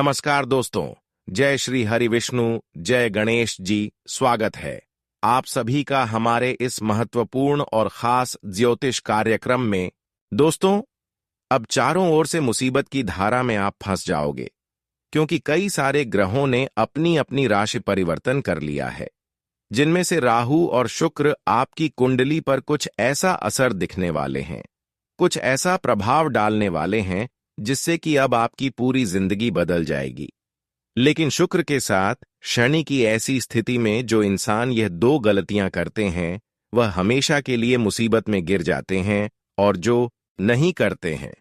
नमस्कार दोस्तों। जय श्री हरि विष्णु, जय गणेश जी। स्वागत है आप सभी का हमारे इस महत्वपूर्ण और खास ज्योतिष कार्यक्रम में। दोस्तों, अब चारों ओर से मुसीबत की धारा में आप फंस जाओगे, क्योंकि कई सारे ग्रहों ने अपनी अपनी राशि परिवर्तन कर लिया है, जिनमें से राहु और शुक्र आपकी कुंडली पर कुछ ऐसा असर दिखने वाले हैं, कुछ ऐसा प्रभाव डालने वाले हैं जिससे कि अब आपकी पूरी जिंदगी बदल जाएगी। लेकिन शुक्र के साथ शनि की ऐसी स्थिति में जो इंसान यह दो गलतियां करते हैं वह हमेशा के लिए मुसीबत में गिर जाते हैं, और जो नहीं करते हैं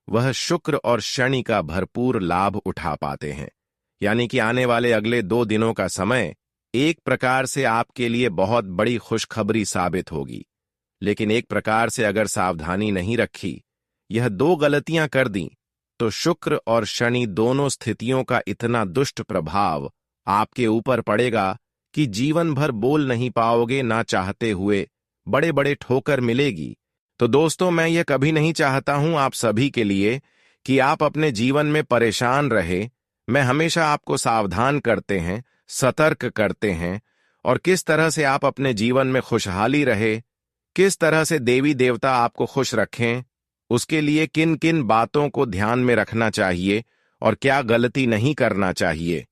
वह शुक्र और शनि का भरपूर लाभ उठा पाते हैं। यानी कि आने वाले अगले 2 दिनों का समय एक प्रकार से आपके लिए बहुत बड़ी खुशखबरी साबित होगी। लेकिन एक प्रकार से अगर सावधानी नहीं रखी, यह 2 गलतियां कर दी, तो शुक्र और शनि दोनों स्थितियों का इतना दुष्ट प्रभाव आपके ऊपर पड़ेगा कि जीवन भर बोल नहीं पाओगे, ना चाहते हुए बड़े बड़े ठोकर मिलेगी। तो दोस्तों, मैं यह कभी नहीं चाहता हूं आप सभी के लिए कि आप अपने जीवन में परेशान रहे। मैं हमेशा आपको सावधान करते हैं, सतर्क करते हैं, और किस तरह से आप अपने जीवन में खुशहाली रहे, किस तरह से देवी देवता आपको खुश रखें, उसके लिए किन किन बातों को ध्यान में रखना चाहिए और क्या गलती नहीं करना चाहिए,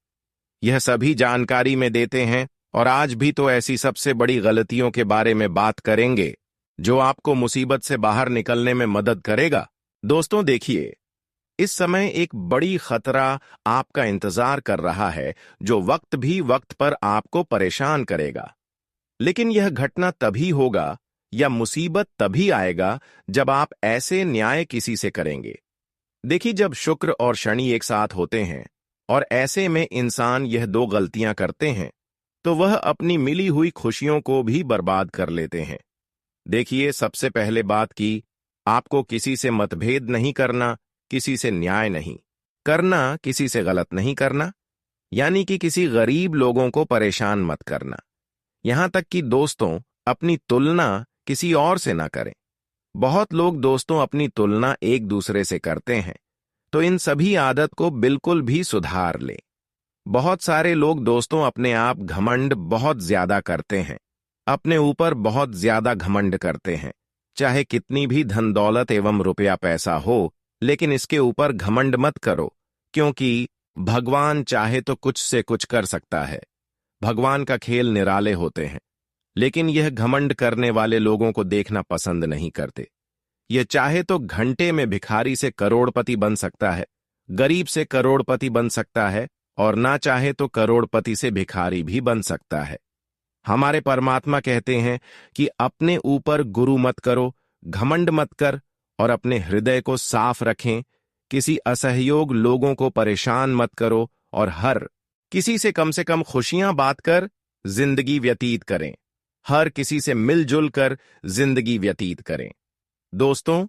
यह सभी जानकारी में देते हैं। और आज भी तो ऐसी सबसे बड़ी गलतियों के बारे में बात करेंगे जो आपको मुसीबत से बाहर निकलने में मदद करेगा। दोस्तों देखिए, इस समय एक बड़ी खतरा आपका इंतजार कर रहा है, जो वक्त भी वक्त पर आपको परेशान करेगा। लेकिन यह घटना तभी होगा या मुसीबत तभी आएगा जब आप ऐसे न्याय किसी से करेंगे। देखिए, जब शुक्र और शनि एक साथ होते हैं और ऐसे में इंसान यह 2 गलतियां करते हैं, तो वह अपनी मिली हुई खुशियों को भी बर्बाद कर लेते हैं। देखिए, सबसे पहले बात की, आपको किसी से मतभेद नहीं करना, किसी से न्याय नहीं करना, किसी से गलत नहीं करना, यानी कि किसी गरीब लोगों को परेशान मत करना। यहां तक कि दोस्तों, अपनी तुलना किसी और से ना करें। बहुत लोग दोस्तों अपनी तुलना एक दूसरे से करते हैं, तो इन सभी आदत को बिल्कुल भी सुधार लें। बहुत सारे लोग दोस्तों अपने आप घमंड बहुत ज्यादा करते हैं, अपने ऊपर बहुत ज्यादा घमंड करते हैं, चाहे कितनी भी धन दौलत एवं रुपया पैसा हो। लेकिन इसके ऊपर घमंड मत करो, क्योंकि भगवान चाहे तो कुछ से कुछ कर सकता है। भगवान का खेल निराले होते हैं, लेकिन यह घमंड करने वाले लोगों को देखना पसंद नहीं करते। यह चाहे तो घंटे में भिखारी से करोड़पति बन सकता है, गरीब से करोड़पति बन सकता है, और ना चाहे तो करोड़पति से भिखारी भी बन सकता है। हमारे परमात्मा कहते हैं कि अपने ऊपर गुरु मत करो, घमंड मत कर, और अपने हृदय को साफ रखें। किसी असहयोग लोगों को परेशान मत करो, और हर किसी से कम खुशियां बात कर जिंदगी व्यतीत करें। हर किसी से मिलजुल कर जिंदगी व्यतीत करें। दोस्तों,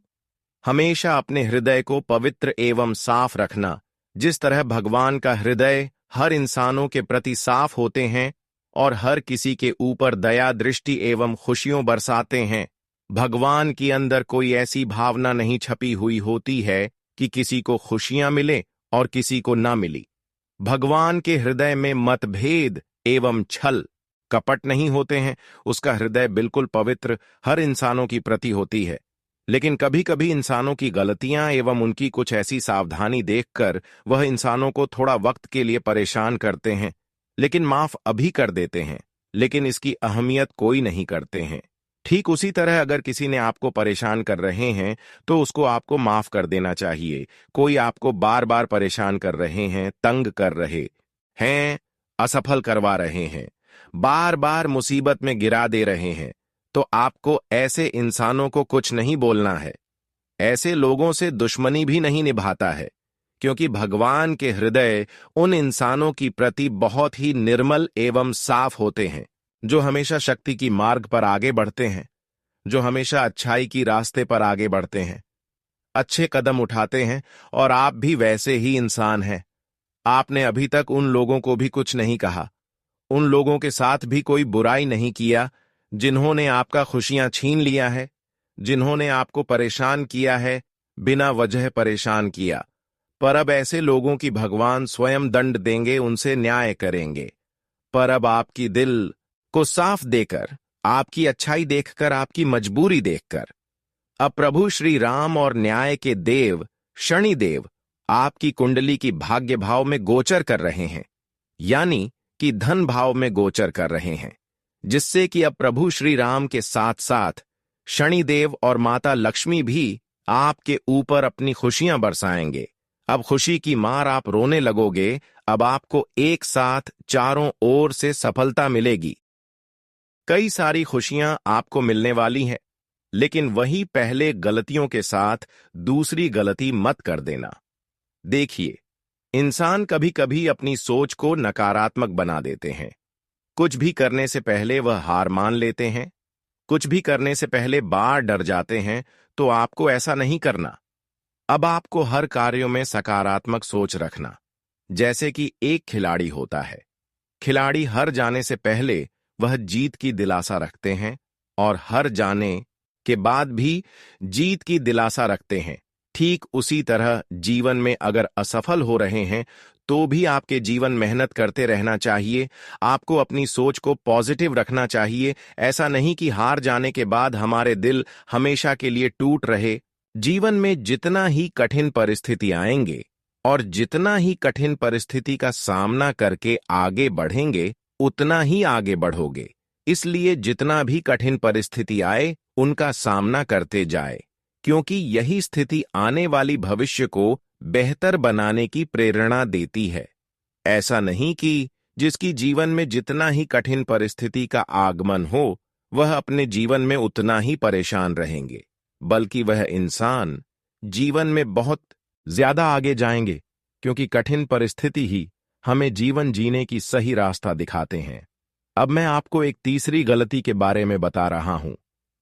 हमेशा अपने हृदय को पवित्र एवं साफ रखना। जिस तरह भगवान का हृदय हर इंसानों के प्रति साफ होते हैं और हर किसी के ऊपर दया दृष्टि एवं खुशियों बरसाते हैं, भगवान के अंदर कोई ऐसी भावना नहीं छपी हुई होती है कि किसी को खुशियां मिले और किसी को ना मिली। भगवान के हृदय में मतभेद एवं छल कपट नहीं होते हैं। उसका हृदय बिल्कुल पवित्र हर इंसानों की प्रति होती है। लेकिन कभी कभी इंसानों की गलतियां एवं उनकी कुछ ऐसी सावधानी देखकर वह इंसानों को थोड़ा वक्त के लिए परेशान करते हैं, लेकिन माफ अभी कर देते हैं, लेकिन इसकी अहमियत कोई नहीं करते हैं। ठीक उसी तरह अगर किसी ने आपको परेशान कर रहे हैं तो उसको आपको माफ कर देना चाहिए। कोई आपको बार बार परेशान कर रहे हैं, तंग कर रहे हैं, असफल करवा रहे हैं, बार बार मुसीबत में गिरा दे रहे हैं, तो आपको ऐसे इंसानों को कुछ नहीं बोलना है। ऐसे लोगों से दुश्मनी भी नहीं निभाता है, क्योंकि भगवान के हृदय उन इंसानों की प्रति बहुत ही निर्मल एवं साफ होते हैं, जो हमेशा शक्ति की मार्ग पर आगे बढ़ते हैं, जो हमेशा अच्छाई की रास्ते पर आगे बढ़ते हैं, अच्छे कदम उठाते हैं। और आप भी वैसे ही इंसान हैं। आपने अभी तक उन लोगों को भी कुछ नहीं कहा, उन लोगों के साथ भी कोई बुराई नहीं किया जिन्होंने आपका खुशियां छीन लिया है, जिन्होंने आपको परेशान किया है, बिना वजह परेशान किया। पर अब ऐसे लोगों की भगवान स्वयं दंड देंगे, उनसे न्याय करेंगे। पर अब आपकी दिल को साफ देकर, आपकी अच्छाई देखकर, आपकी मजबूरी देखकर अब प्रभु श्री राम और न्याय के देव शनिदेव आपकी कुंडली की भाग्य भाव में गोचर कर रहे हैं, यानी कि धन भाव में गोचर कर रहे हैं, जिससे कि अब प्रभु श्री राम के साथ साथ शनिदेव और माता लक्ष्मी भी आपके ऊपर अपनी खुशियां बरसाएंगे। अब खुशी की मार आप रोने लगोगे। अब आपको एक साथ चारों ओर से सफलता मिलेगी। कई सारी खुशियां आपको मिलने वाली हैं, लेकिन वही पहले गलतियों के साथ दूसरी गलती मत कर देना। देखिए, इंसान कभी कभी अपनी सोच को नकारात्मक बना देते हैं। कुछ भी करने से पहले वह हार मान लेते हैं, कुछ भी करने से पहले बार डर जाते हैं। तो आपको ऐसा नहीं करना। अब आपको हर कार्यों में सकारात्मक सोच रखना। जैसे कि एक खिलाड़ी होता है, खिलाड़ी हार जाने से पहले वह जीत की दिलासा रखते हैं और हार जाने के बाद भी जीत की दिलासा रखते हैं। ठीक उसी तरह जीवन में अगर असफल हो रहे हैं तो भी आपके जीवन मेहनत करते रहना चाहिए। आपको अपनी सोच को पॉजिटिव रखना चाहिए। ऐसा नहीं कि हार जाने के बाद हमारे दिल हमेशा के लिए टूट रहे। जीवन में जितना ही कठिन परिस्थिति आएंगे और जितना ही कठिन परिस्थिति का सामना करके आगे बढ़ेंगे, उतना ही आगे बढ़ोगे। इसलिए जितना भी कठिन परिस्थिति आए, उनका सामना करते जाए, क्योंकि यही स्थिति आने वाली भविष्य को बेहतर बनाने की प्रेरणा देती है। ऐसा नहीं कि जिसकी जीवन में जितना ही कठिन परिस्थिति का आगमन हो, वह अपने जीवन में उतना ही परेशान रहेंगे, बल्कि वह इंसान जीवन में बहुत ज्यादा आगे जाएंगे, क्योंकि कठिन परिस्थिति ही हमें जीवन जीने की सही रास्ता दिखाते हैं। अब मैं आपको एक तीसरी गलती के बारे में बता रहा हूं।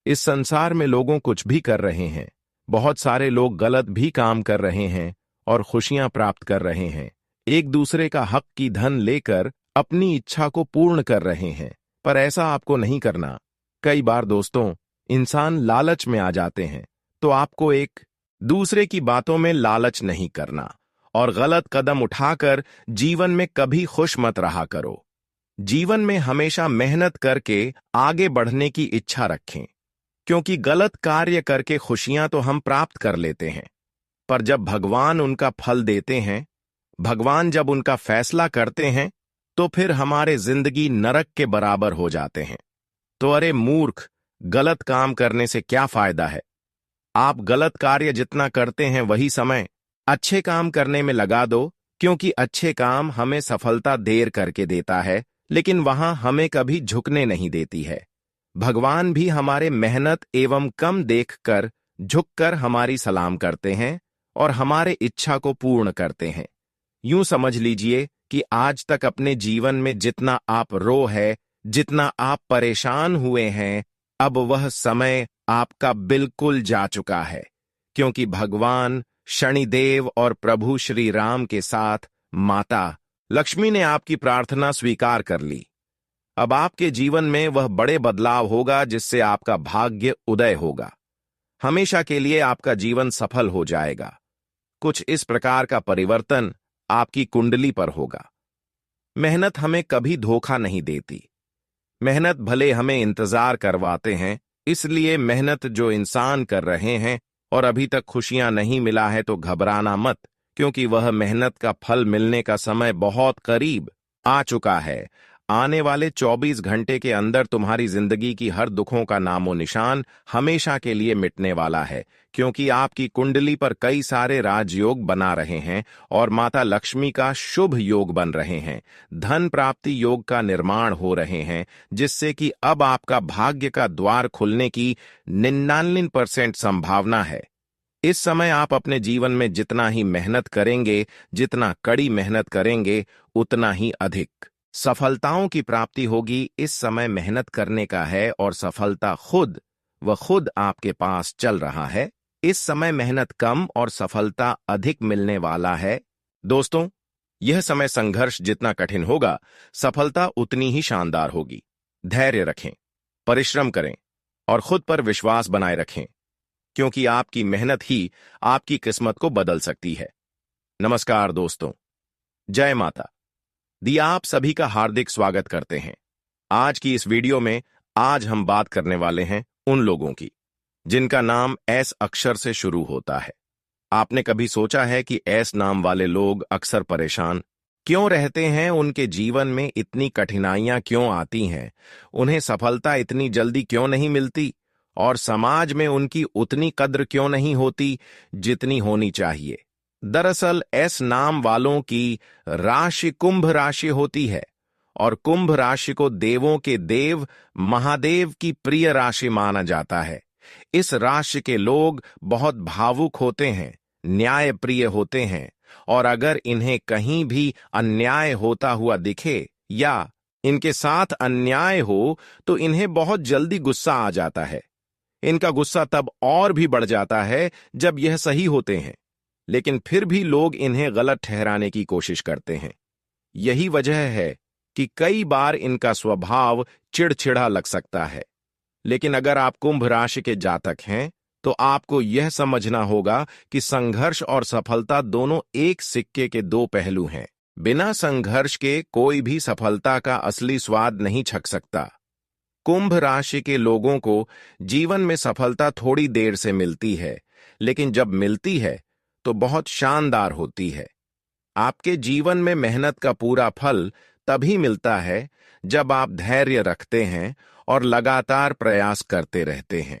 इस संसार में लोगों कुछ भी कर रहे हैं, बहुत सारे लोग गलत भी काम कर रहे हैं और खुशियां प्राप्त कर रहे हैं। एक दूसरे का हक की धन लेकर अपनी इच्छा को पूर्ण कर रहे हैं, पर ऐसा आपको नहीं करना। कई बार दोस्तों, इंसान लालच में आ जाते हैं, तो आपको एक दूसरे की बातों में लालच नहीं करना और गलत कदम उठाकर जीवन में कभी खुश मत रहा करो। जीवन में हमेशा मेहनत करके आगे बढ़ने की इच्छा रखें, क्योंकि गलत कार्य करके खुशियां तो हम प्राप्त कर लेते हैं, पर जब भगवान उनका फल देते हैं, भगवान जब उनका फैसला करते हैं, तो फिर हमारे जिंदगी नरक के बराबर हो जाते हैं। तो अरे मूर्ख, गलत काम करने से क्या फायदा है? आप गलत कार्य जितना करते हैं वही समय अच्छे काम करने में लगा दो, क्योंकि अच्छे काम हमें सफलता देर करके देता है, लेकिन वहां हमें कभी झुकने नहीं देती है। भगवान भी हमारे मेहनत एवं कम देखकर झुककर हमारी सलाम करते हैं और हमारे इच्छा को पूर्ण करते हैं। यूं समझ लीजिए कि आज तक अपने जीवन में जितना आप रो है, जितना आप परेशान हुए हैं, अब वह समय आपका बिल्कुल जा चुका है, क्योंकि भगवान शनिदेव और प्रभु श्री राम के साथ माता लक्ष्मी ने आपकी प्रार्थना स्वीकार कर ली। अब आपके जीवन में वह बड़े बदलाव होगा, जिससे आपका भाग्य उदय होगा। हमेशा के लिए आपका जीवन सफल हो जाएगा। कुछ इस प्रकार का परिवर्तन आपकी कुंडली पर होगा। मेहनत हमें कभी धोखा नहीं देती। मेहनत भले हमें इंतजार करवाते हैं, इसलिए मेहनत जो इंसान कर रहे हैं और अभी तक खुशियां नहीं मिला है, तो घबराना मत, क्योंकि वह मेहनत का फल मिलने का समय बहुत करीब आ चुका है। आने वाले 24 घंटे के अंदर तुम्हारी जिंदगी की हर दुखों का नामो निशान हमेशा के लिए मिटने वाला है, क्योंकि आपकी कुंडली पर कई सारे राजयोग बना रहे हैं और माता लक्ष्मी का शुभ योग बन रहे हैं। धन प्राप्ति योग का निर्माण हो रहे हैं, जिससे कि अब आपका भाग्य का द्वार खुलने की 99% संभावना है। इस समय आप अपने जीवन में जितना ही मेहनत करेंगे, जितना कड़ी मेहनत करेंगे, उतना ही अधिक सफलताओं की प्राप्ति होगी। इस समय मेहनत करने का है और सफलता खुद आपके पास चल रहा है। इस समय मेहनत कम और सफलता अधिक मिलने वाला है। दोस्तों, यह समय संघर्ष जितना कठिन होगा, सफलता उतनी ही शानदार होगी। धैर्य रखें, परिश्रम करें और खुद पर विश्वास बनाए रखें, क्योंकि आपकी मेहनत ही आपकी किस्मत को बदल सकती है। नमस्कार दोस्तों, जय माता दी। आप सभी का हार्दिक स्वागत करते हैं। आज की इस वीडियो में आज हम बात करने वाले हैं उन लोगों की जिनका नाम एस अक्षर से शुरू होता है। आपने कभी सोचा है कि एस नाम वाले लोग अक्सर परेशान क्यों रहते हैं? उनके जीवन में इतनी कठिनाइयां क्यों आती हैं? उन्हें सफलता इतनी जल्दी क्यों नहीं मिलती? और समाज में उनकी उतनी कद्र क्यों नहीं होती जितनी होनी चाहिए? दरअसल एस नाम वालों की राशि कुंभ राशि होती है और कुंभ राशि को देवों के देव महादेव की प्रिय राशि माना जाता है। इस राशि के लोग बहुत भावुक होते हैं, न्याय प्रिय होते हैं और अगर इन्हें कहीं भी अन्याय होता हुआ दिखे या इनके साथ अन्याय हो तो इन्हें बहुत जल्दी गुस्सा आ जाता है। इनका गुस्सा तब और भी बढ़ जाता है जब यह सही होते हैं, लेकिन फिर भी लोग इन्हें गलत ठहराने की कोशिश करते हैं। यही वजह है कि कई बार इनका स्वभाव चिड़चिड़ा लग सकता है। लेकिन अगर आप कुंभ राशि के जातक हैं तो आपको यह समझना होगा कि संघर्ष और सफलता दोनों एक सिक्के के दो पहलू हैं। बिना संघर्ष के कोई भी सफलता का असली स्वाद नहीं छक सकता। कुंभ राशि के लोगों को जीवन में सफलता थोड़ी देर से मिलती है, लेकिन जब मिलती है तो बहुत शानदार होती है। आपके जीवन में मेहनत का पूरा फल तभी मिलता है जब आप धैर्य रखते हैं और लगातार प्रयास करते रहते हैं।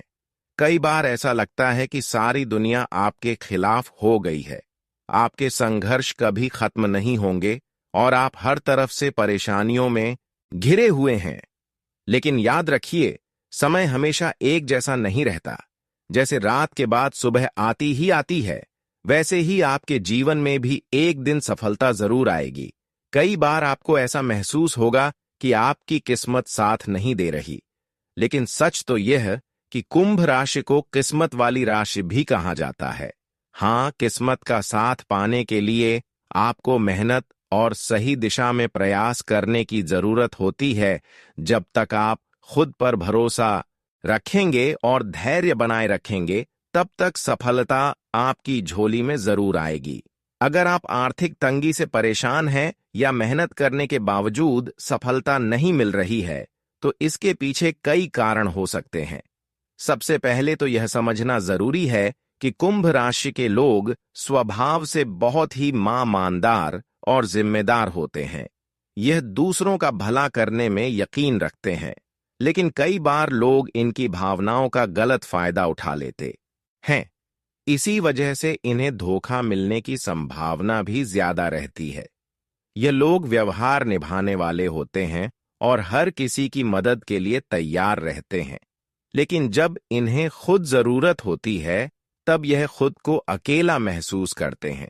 कई बार ऐसा लगता है कि सारी दुनिया आपके खिलाफ हो गई है। आपके संघर्ष कभी खत्म नहीं होंगे और आप हर तरफ से परेशानियों में घिरे हुए हैं। लेकिन याद रखिए, समय हमेशा एक जैसा नहीं रहता। जैसे रात के बाद सुबह आती ही आती है, वैसे ही आपके जीवन में भी एक दिन सफलता जरूर आएगी। कई बार आपको ऐसा महसूस होगा कि आपकी किस्मत साथ नहीं दे रही, लेकिन सच तो यह कि कुंभ राशि को किस्मत वाली राशि भी कहा जाता है। हाँ, किस्मत का साथ पाने के लिए आपको मेहनत और सही दिशा में प्रयास करने की जरूरत होती है। जब तक आप खुद पर भरोसा रखेंगे और धैर्य बनाए रखेंगे, तब तक सफलता आपकी झोली में जरूर आएगी। अगर आप आर्थिक तंगी से परेशान हैं या मेहनत करने के बावजूद सफलता नहीं मिल रही है, तो इसके पीछे कई कारण हो सकते हैं। सबसे पहले तो यह समझना जरूरी है कि कुंभ राशि के लोग स्वभाव से बहुत ही ईमानदार और जिम्मेदार होते हैं। यह दूसरों का भला करने में यकीन रखते हैं, लेकिन कई बार लोग इनकी भावनाओं का गलत फायदा उठा लेते हैं। इसी वजह से इन्हें धोखा मिलने की संभावना भी ज्यादा रहती है। यह लोग व्यवहार निभाने वाले होते हैं और हर किसी की मदद के लिए तैयार रहते हैं, लेकिन जब इन्हें खुद जरूरत होती है तब यह खुद को अकेला महसूस करते हैं।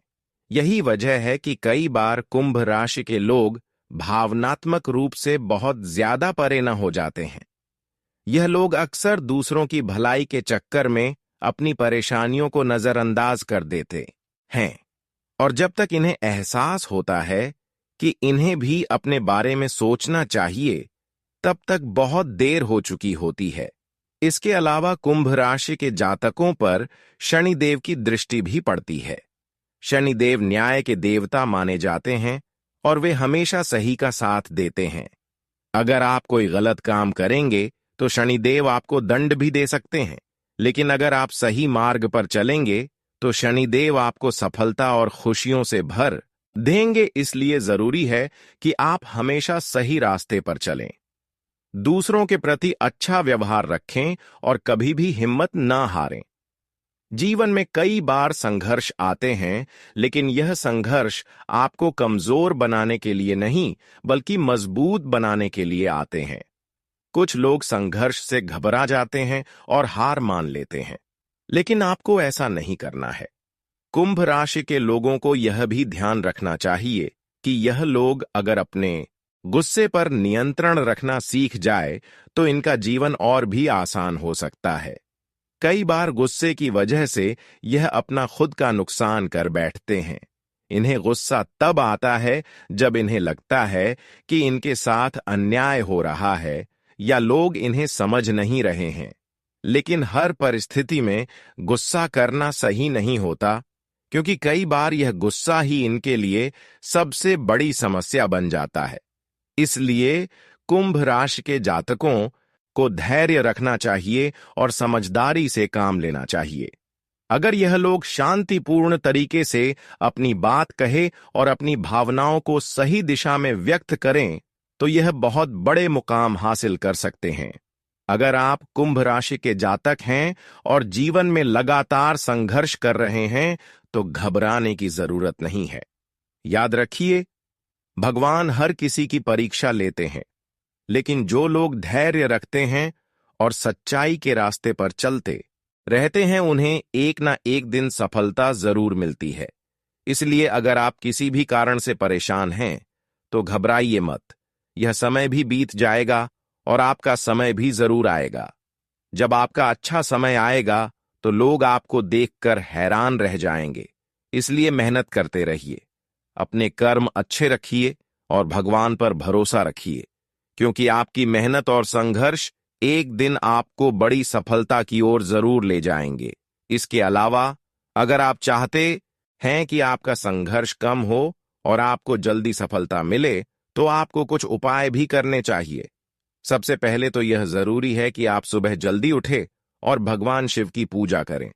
यही वजह है कि कई बार कुंभ राशि के लोग भावनात्मक रूप से बहुत ज्यादा परे न हो जाते हैं। यह लोग अक्सर दूसरों की भलाई के चक्कर में अपनी परेशानियों को नजरअंदाज कर देते हैं, और जब तक इन्हें एहसास होता है कि इन्हें भी अपने बारे में सोचना चाहिए, तब तक बहुत देर हो चुकी होती है। इसके अलावा कुंभ राशि के जातकों पर शनिदेव की दृष्टि भी पड़ती है। शनिदेव न्याय के देवता माने जाते हैं और वे हमेशा सही का साथ देते हैं। अगर आप कोई गलत काम करेंगे तो शनिदेव आपको दंड भी दे सकते हैं, लेकिन अगर आप सही मार्ग पर चलेंगे तो शनिदेव आपको सफलता और खुशियों से भर देंगे। इसलिए जरूरी है कि आप हमेशा सही रास्ते पर चलें, दूसरों के प्रति अच्छा व्यवहार रखें और कभी भी हिम्मत ना हारें। जीवन में कई बार संघर्ष आते हैं, लेकिन यह संघर्ष आपको कमजोर बनाने के लिए नहीं, बल्कि मजबूत बनाने के लिए आते हैं। कुछ लोग संघर्ष से घबरा जाते हैं और हार मान लेते हैं, लेकिन आपको ऐसा नहीं करना है। कुंभ राशि के लोगों को यह भी ध्यान रखना चाहिए कि यह लोग अगर अपने गुस्से पर नियंत्रण रखना सीख जाए तो इनका जीवन और भी आसान हो सकता है। कई बार गुस्से की वजह से यह अपना खुद का नुकसान कर बैठते हैं। इन्हें गुस्सा तब आता है जब इन्हें लगता है कि इनके साथ अन्याय हो रहा है या लोग इन्हें समझ नहीं रहे हैं। लेकिन हर परिस्थिति में गुस्सा करना सही नहीं होता, क्योंकि कई बार यह गुस्सा ही इनके लिए सबसे बड़ी समस्या बन जाता है। इसलिए कुंभ राशि के जातकों को धैर्य रखना चाहिए और समझदारी से काम लेना चाहिए। अगर यह लोग शांतिपूर्ण तरीके से अपनी बात कहे और अपनी भावनाओं को सही दिशा में व्यक्त करें तो यह बहुत बड़े मुकाम हासिल कर सकते हैं। अगर आप कुंभ राशि के जातक हैं और जीवन में लगातार संघर्ष कर रहे हैं तो घबराने की जरूरत नहीं है। याद रखिए, भगवान हर किसी की परीक्षा लेते हैं, लेकिन जो लोग धैर्य रखते हैं और सच्चाई के रास्ते पर चलते रहते हैं उन्हें एक ना एक दिन सफलता जरूर मिलती है। इसलिए अगर आप किसी भी कारण से परेशान हैं तो घबराइए मत। यह समय भी बीत जाएगा और आपका समय भी जरूर आएगा। जब आपका अच्छा समय आएगा तो लोग आपको देखकर हैरान रह जाएंगे। इसलिए मेहनत करते रहिए, अपने कर्म अच्छे रखिए और भगवान पर भरोसा रखिए, क्योंकि आपकी मेहनत और संघर्ष एक दिन आपको बड़ी सफलता की ओर जरूर ले जाएंगे। इसके अलावा अगर आप चाहते हैं कि आपका संघर्ष कम हो और आपको जल्दी सफलता मिले तो आपको कुछ उपाय भी करने चाहिए। सबसे पहले तो यह जरूरी है कि आप सुबह जल्दी उठे और भगवान शिव की पूजा करें।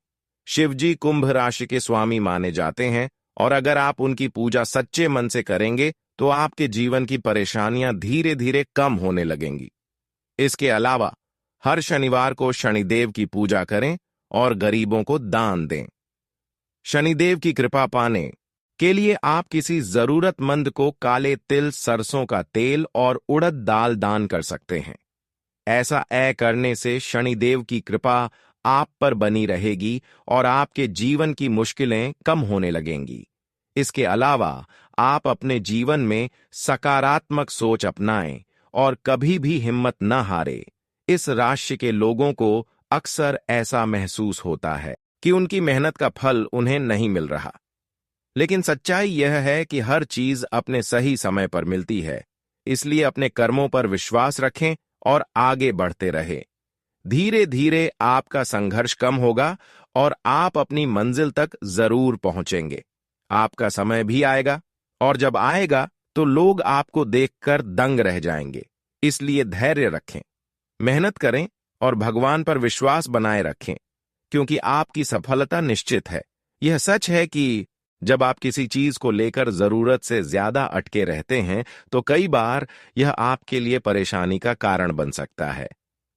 शिव जी कुंभ राशि के स्वामी माने जाते हैं और अगर आप उनकी पूजा सच्चे मन से करेंगे तो आपके जीवन की परेशानियां धीरे धीरे कम होने लगेंगी। इसके अलावा हर शनिवार को शनिदेव की पूजा करें और गरीबों को दान दें। शनिदेव की कृपा पाने के लिए आप किसी जरूरतमंद को काले तिल, सरसों का तेल और उड़द दाल दान कर सकते हैं। ऐसा करने से शनिदेव की कृपा आप पर बनी रहेगी और आपके जीवन की मुश्किलें कम होने लगेंगी। इसके अलावा आप अपने जीवन में सकारात्मक सोच अपनाएं और कभी भी हिम्मत न हारे। इस राशि के लोगों को अक्सर ऐसा महसूस होता है कि उनकी मेहनत का फल उन्हें नहीं मिल रहा, लेकिन सच्चाई यह है कि हर चीज अपने सही समय पर मिलती है। इसलिए अपने कर्मों पर विश्वास रखें और आगे बढ़ते रहें। धीरे धीरे आपका संघर्ष कम होगा और आप अपनी मंजिल तक जरूर पहुंचेंगे। आपका समय भी आएगा और जब आएगा तो लोग आपको देखकर दंग रह जाएंगे। इसलिए धैर्य रखें, मेहनत करें और भगवान पर विश्वास बनाए रखें, क्योंकि आपकी सफलता निश्चित है। यह सच है कि जब आप किसी चीज को लेकर जरूरत से ज्यादा अटके रहते हैं तो कई बार यह आपके लिए परेशानी का कारण बन सकता है।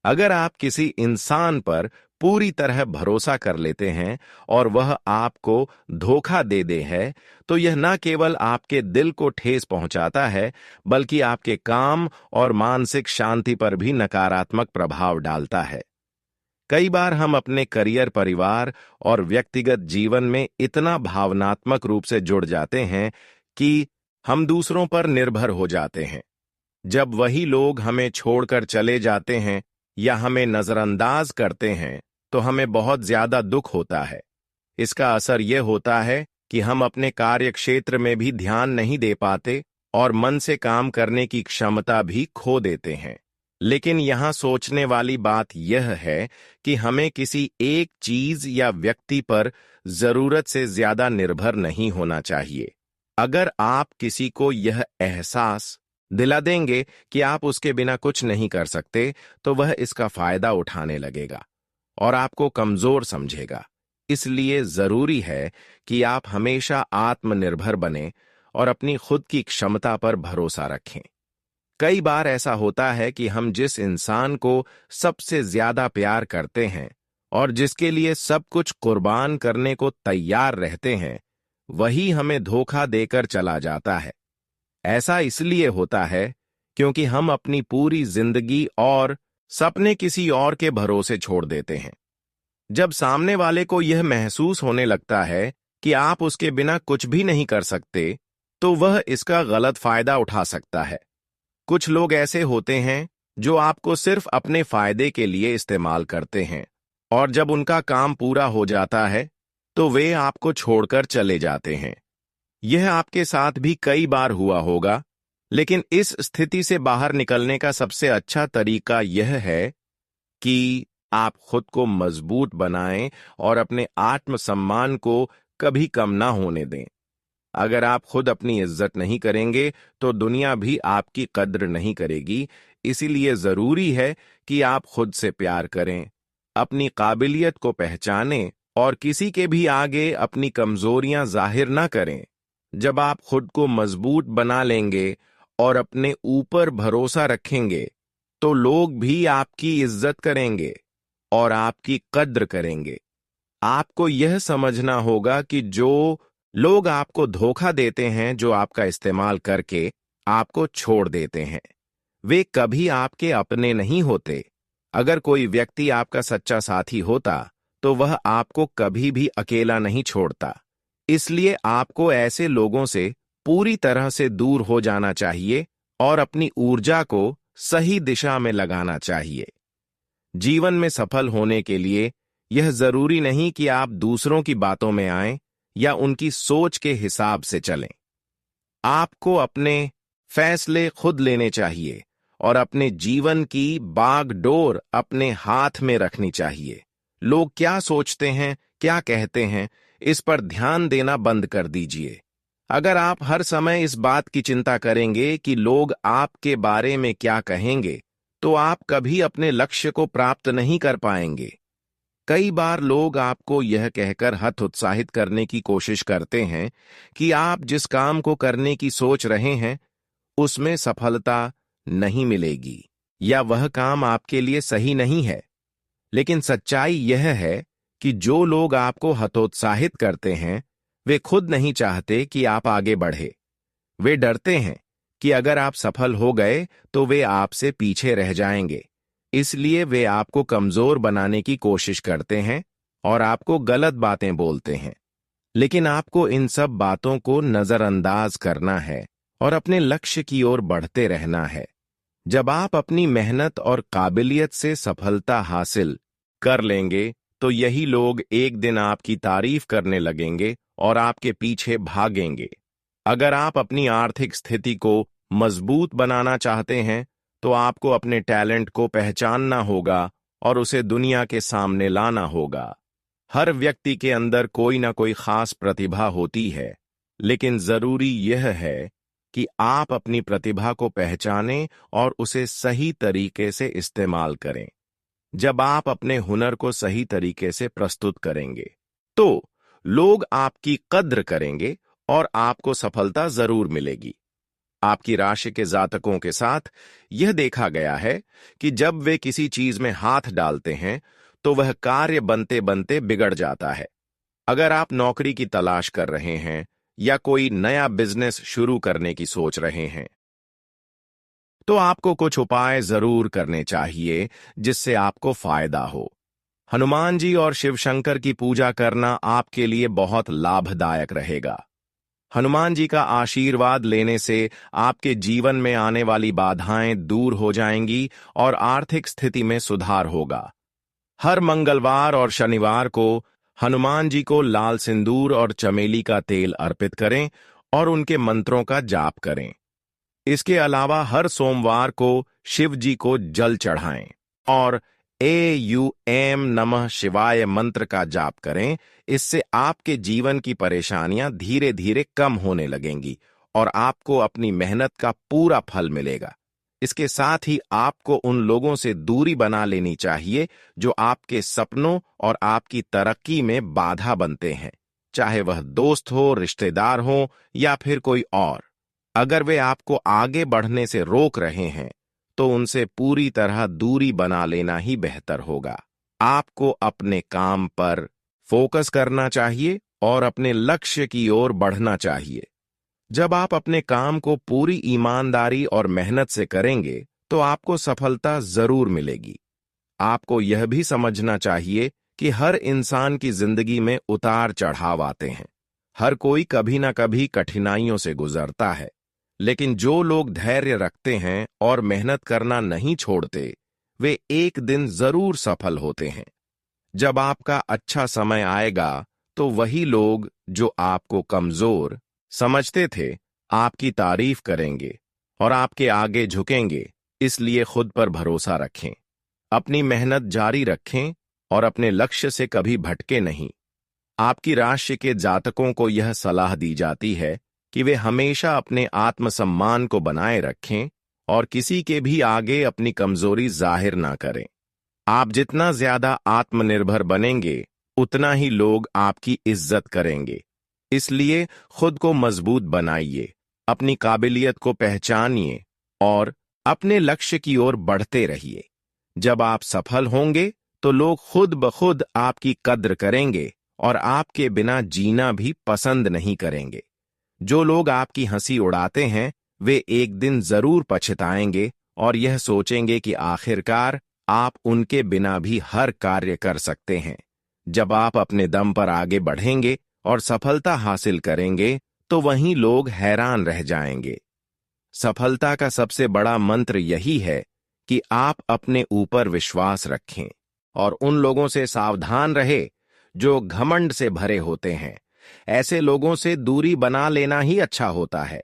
अगर आप किसी इंसान पर पूरी तरह भरोसा कर लेते हैं और वह आपको धोखा दे है तो यह न केवल आपके दिल को ठेस पहुंचाता है बल्कि आपके काम और मानसिक शांति पर भी नकारात्मक प्रभाव डालता है। कई बार हम अपने करियर, परिवार और व्यक्तिगत जीवन में इतना भावनात्मक रूप से जुड़ जाते हैं कि हम दूसरों पर निर्भर हो जाते हैं। जब वही लोग हमें छोड़कर चले जाते हैं या हमें नजरअंदाज करते हैं तो हमें बहुत ज्यादा दुख होता है। इसका असर यह होता है कि हम अपने कार्य क्षेत्र में भी ध्यान नहीं दे पाते और मन से काम करने की क्षमता भी खो देते हैं। लेकिन यहां सोचने वाली बात यह है कि हमें किसी एक चीज या व्यक्ति पर जरूरत से ज्यादा निर्भर नहीं होना चाहिए। अगर आप किसी को यह एहसास दिला देंगे कि आप उसके बिना कुछ नहीं कर सकते तो वह इसका फायदा उठाने लगेगा और आपको कमजोर समझेगा। इसलिए जरूरी है कि आप हमेशा आत्मनिर्भर बने और अपनी खुद की क्षमता पर भरोसा रखें। कई बार ऐसा होता है कि हम जिस इंसान को सबसे ज्यादा प्यार करते हैं और जिसके लिए सब कुछ कुर्बान करने को तैयार रहते हैं, वही हमें धोखा देकर चला जाता है। ऐसा इसलिए होता है क्योंकि हम अपनी पूरी जिंदगी और सपने किसी और के भरोसे छोड़ देते हैं। जब सामने वाले को यह महसूस होने लगता है कि आप उसके बिना कुछ भी नहीं कर सकते, तो वह इसका गलत फायदा उठा सकता है। कुछ लोग ऐसे होते हैं जो आपको सिर्फ अपने फायदे के लिए इस्तेमाल करते हैं और जब उनका काम पूरा हो जाता है तो वे आपको छोड़कर चले जाते हैं। यह आपके साथ भी कई बार हुआ होगा, लेकिन इस स्थिति से बाहर निकलने का सबसे अच्छा तरीका यह है कि आप खुद को मजबूत बनाएं और अपने आत्मसम्मान को कभी कम ना होने दें। अगर आप खुद अपनी इज्जत नहीं करेंगे तो दुनिया भी आपकी कद्र नहीं करेगी। इसीलिए जरूरी है कि आप खुद से प्यार करें, अपनी काबिलियत को पहचानें और किसी के भी आगे अपनी कमजोरियां जाहिर ना करें। जब आप खुद को मजबूत बना लेंगे और अपने ऊपर भरोसा रखेंगे तो लोग भी आपकी इज्जत करेंगे और आपकी कद्र करेंगे। आपको यह समझना होगा कि जो लोग आपको धोखा देते हैं, जो आपका इस्तेमाल करके आपको छोड़ देते हैं, वे कभी आपके अपने नहीं होते। अगर कोई व्यक्ति आपका सच्चा साथी होता तो वह आपको कभी भी अकेला नहीं छोड़ता। इसलिए आपको ऐसे लोगों से पूरी तरह से दूर हो जाना चाहिए और अपनी ऊर्जा को सही दिशा में लगाना चाहिए। जीवन में सफल होने के लिए यह जरूरी नहीं कि आप दूसरों की बातों में आएं या उनकी सोच के हिसाब से चलें। आपको अपने फैसले खुद लेने चाहिए और अपने जीवन की बागडोर अपने हाथ में रखनी चाहिए। लोग क्या सोचते हैं, क्या कहते हैं, इस पर ध्यान देना बंद कर दीजिए। अगर आप हर समय इस बात की चिंता करेंगे कि लोग आपके बारे में क्या कहेंगे, तो आप कभी अपने लक्ष्य को प्राप्त नहीं कर पाएंगे। कई बार लोग आपको यह कहकर हतोत्साहित करने की कोशिश करते हैं कि आप जिस काम को करने की सोच रहे हैं उसमें सफलता नहीं मिलेगी या वह काम आपके लिए सही नहीं है। लेकिन सच्चाई यह है कि जो लोग आपको हतोत्साहित करते हैं वे खुद नहीं चाहते कि आप आगे बढ़े। वे डरते हैं कि अगर आप सफल हो गए तो वे आपसे पीछे रह जाएंगे। इसलिए वे आपको कमजोर बनाने की कोशिश करते हैं और आपको गलत बातें बोलते हैं। लेकिन आपको इन सब बातों को नजरअंदाज करना है और अपने लक्ष्य की ओर बढ़ते रहना है। जब आप अपनी मेहनत और काबिलियत से सफलता हासिल कर लेंगे तो यही लोग एक दिन आपकी तारीफ करने लगेंगे और आपके पीछे भागेंगे। अगर आप अपनी आर्थिक स्थिति को मजबूत बनाना चाहते हैं तो आपको अपने टैलेंट को पहचानना होगा और उसे दुनिया के सामने लाना होगा। हर व्यक्ति के अंदर कोई ना कोई खास प्रतिभा होती है, लेकिन जरूरी यह है कि आप अपनी प्रतिभा को पहचानें और उसे सही तरीके से इस्तेमाल करें। जब आप अपने हुनर को सही तरीके से प्रस्तुत करेंगे तो लोग आपकी कद्र करेंगे और आपको सफलता जरूर मिलेगी। आपकी राशि के जातकों के साथ यह देखा गया है कि जब वे किसी चीज में हाथ डालते हैं तो वह कार्य बनते बनते बिगड़ जाता है। अगर आप नौकरी की तलाश कर रहे हैं या कोई नया बिजनेस शुरू करने की सोच रहे हैं तो आपको कुछ उपाय जरूर करने चाहिए जिससे आपको फायदा हो। हनुमान जी और शिव शंकर की पूजा करना आपके लिए बहुत लाभदायक रहेगा। हनुमान जी का आशीर्वाद लेने से आपके जीवन में आने वाली बाधाएं दूर हो जाएंगी और आर्थिक स्थिति में सुधार होगा। हर मंगलवार और शनिवार को हनुमान जी को लाल सिंदूर और चमेली का तेल अर्पित करें और उनके मंत्रों का जाप करें। इसके अलावा हर सोमवार को शिव जी को जल चढ़ाएं और AUM नमः शिवाय मंत्र का जाप करें। इससे आपके जीवन की परेशानियां धीरे धीरे कम होने लगेंगी और आपको अपनी मेहनत का पूरा फल मिलेगा। इसके साथ ही आपको उन लोगों से दूरी बना लेनी चाहिए जो आपके सपनों और आपकी तरक्की में बाधा बनते हैं, चाहे वह दोस्त हो, रिश्तेदार हो या फिर कोई और। अगर वे आपको आगे बढ़ने से रोक रहे हैं तो उनसे पूरी तरह दूरी बना लेना ही बेहतर होगा। आपको अपने काम पर फोकस करना चाहिए और अपने लक्ष्य की ओर बढ़ना चाहिए। जब आप अपने काम को पूरी ईमानदारी और मेहनत से करेंगे तो आपको सफलता जरूर मिलेगी। आपको यह भी समझना चाहिए कि हर इंसान की जिंदगी में उतार चढ़ाव आते हैं। हर कोई कभी ना कभी कठिनाइयों से गुजरता है, लेकिन जो लोग धैर्य रखते हैं और मेहनत करना नहीं छोड़ते वे एक दिन जरूर सफल होते हैं। जब आपका अच्छा समय आएगा तो वही लोग जो आपको कमजोर समझते थे आपकी तारीफ करेंगे और आपके आगे झुकेंगे। इसलिए खुद पर भरोसा रखें, अपनी मेहनत जारी रखें और अपने लक्ष्य से कभी भटके नहीं। आपकी राशि के जातकों को यह सलाह दी जाती है कि वे हमेशा अपने आत्मसम्मान को बनाए रखें और किसी के भी आगे अपनी कमजोरी जाहिर ना करें। आप जितना ज्यादा आत्मनिर्भर बनेंगे, उतना ही लोग आपकी इज्जत करेंगे। इसलिए खुद को मजबूत बनाइए, अपनी काबिलियत को पहचानिए और अपने लक्ष्य की ओर बढ़ते रहिए। जब आप सफल होंगे तो लोग खुद ब खुद आपकी कद्र करेंगे और आपके बिना जीना भी पसंद नहीं करेंगे। जो लोग आपकी हंसी उड़ाते हैं, वे एक दिन जरूर पछताएंगे और यह सोचेंगे कि आखिरकार आप उनके बिना भी हर कार्य कर सकते हैं। जब आप अपने दम पर आगे बढ़ेंगे और सफलता हासिल करेंगे, तो वहीं लोग हैरान रह जाएंगे। सफलता का सबसे बड़ा मंत्र यही है कि आप अपने ऊपर विश्वास रखें और उन लोगों से सावधान रहे जो घमंड से भरे होते हैं। ऐसे लोगों से दूरी बना लेना ही अच्छा होता है,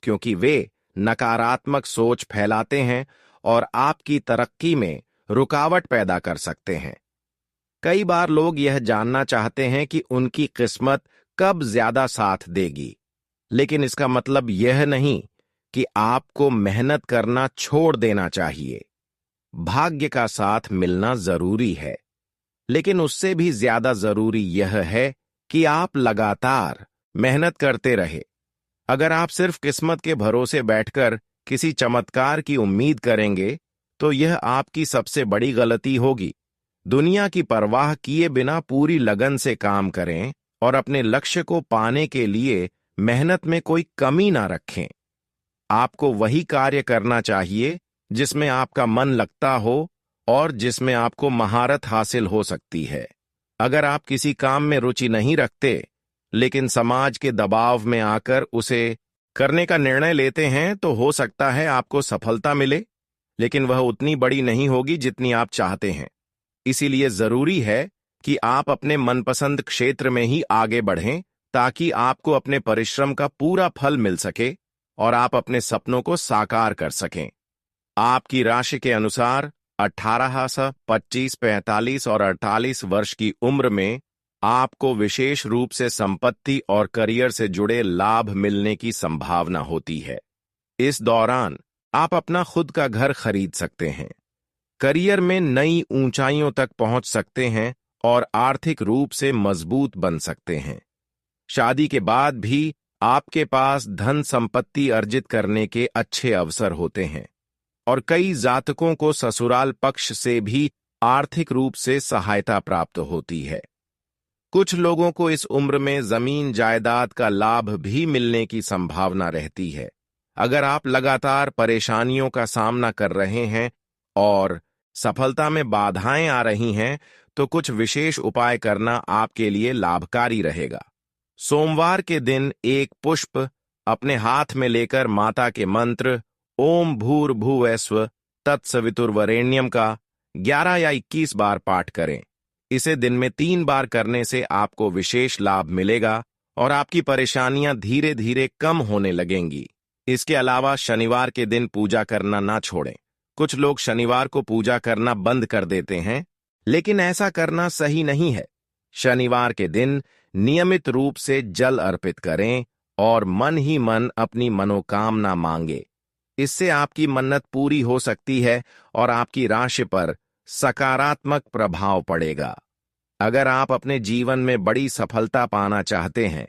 क्योंकि वे नकारात्मक सोच फैलाते हैं और आपकी तरक्की में रुकावट पैदा कर सकते हैं। कई बार लोग यह जानना चाहते हैं कि उनकी किस्मत कब ज्यादा साथ देगी, लेकिन इसका मतलब यह नहीं कि आपको मेहनत करना छोड़ देना चाहिए। भाग्य का साथ मिलना जरूरी है, लेकिन उससे भी ज्यादा जरूरी यह है कि आप लगातार मेहनत करते रहे। अगर आप सिर्फ किस्मत के भरोसे बैठकर किसी चमत्कार की उम्मीद करेंगे, तो यह आपकी सबसे बड़ी गलती होगी। दुनिया की परवाह किए बिना पूरी लगन से काम करें और अपने लक्ष्य को पाने के लिए मेहनत में कोई कमी ना रखें। आपको वही कार्य करना चाहिए जिसमें आपका मन लगता हो और जिसमें आपको महारत हासिल हो सकती है। अगर आप किसी काम में रुचि नहीं रखते, लेकिन समाज के दबाव में आकर उसे करने का निर्णय लेते हैं, तो हो सकता है आपको सफलता मिले, लेकिन वह उतनी बड़ी नहीं होगी जितनी आप चाहते हैं। इसीलिए जरूरी है कि आप अपने मनपसंद क्षेत्र में ही आगे बढ़ें, ताकि आपको अपने परिश्रम का पूरा फल मिल सके और आप अपने सपनों को साकार कर सकें। आपकी राशि के अनुसार 18 से 25, 45 और 48 वर्ष की उम्र में आपको विशेष रूप से संपत्ति और करियर से जुड़े लाभ मिलने की संभावना होती है। इस दौरान आप अपना खुद का घर खरीद सकते हैं, करियर में नई ऊंचाइयों तक पहुंच सकते हैं और आर्थिक रूप से मजबूत बन सकते हैं। शादी के बाद भी आपके पास धन संपत्ति अर्जित करने के अच्छे अवसर होते हैं और कई जातकों को ससुराल पक्ष से भी आर्थिक रूप से सहायता प्राप्त होती है। कुछ लोगों को इस उम्र में जमीन जायदाद का लाभ भी मिलने की संभावना रहती है। अगर आप लगातार परेशानियों का सामना कर रहे हैं और सफलता में बाधाएं आ रही हैं, तो कुछ विशेष उपाय करना आपके लिए लाभकारी रहेगा। सोमवार के दिन एक पुष्प अपने हाथ में लेकर माता के मंत्र ओम भूर्भुवस्व तत्सवितुर्वरेण्यम का 11 या 21 बार पाठ करें। इसे दिन में 3 बार करने से आपको विशेष लाभ मिलेगा और आपकी परेशानियां धीरे धीरे कम होने लगेंगी। इसके अलावा शनिवार के दिन पूजा करना ना छोड़ें। कुछ लोग शनिवार को पूजा करना बंद कर देते हैं, लेकिन ऐसा करना सही नहीं है। शनिवार के दिन नियमित रूप से जल अर्पित करें और मन ही मन अपनी मनोकामना मांगे। इससे आपकी मन्नत पूरी हो सकती है और आपकी राशि पर सकारात्मक प्रभाव पड़ेगा। अगर आप अपने जीवन में बड़ी सफलता पाना चाहते हैं,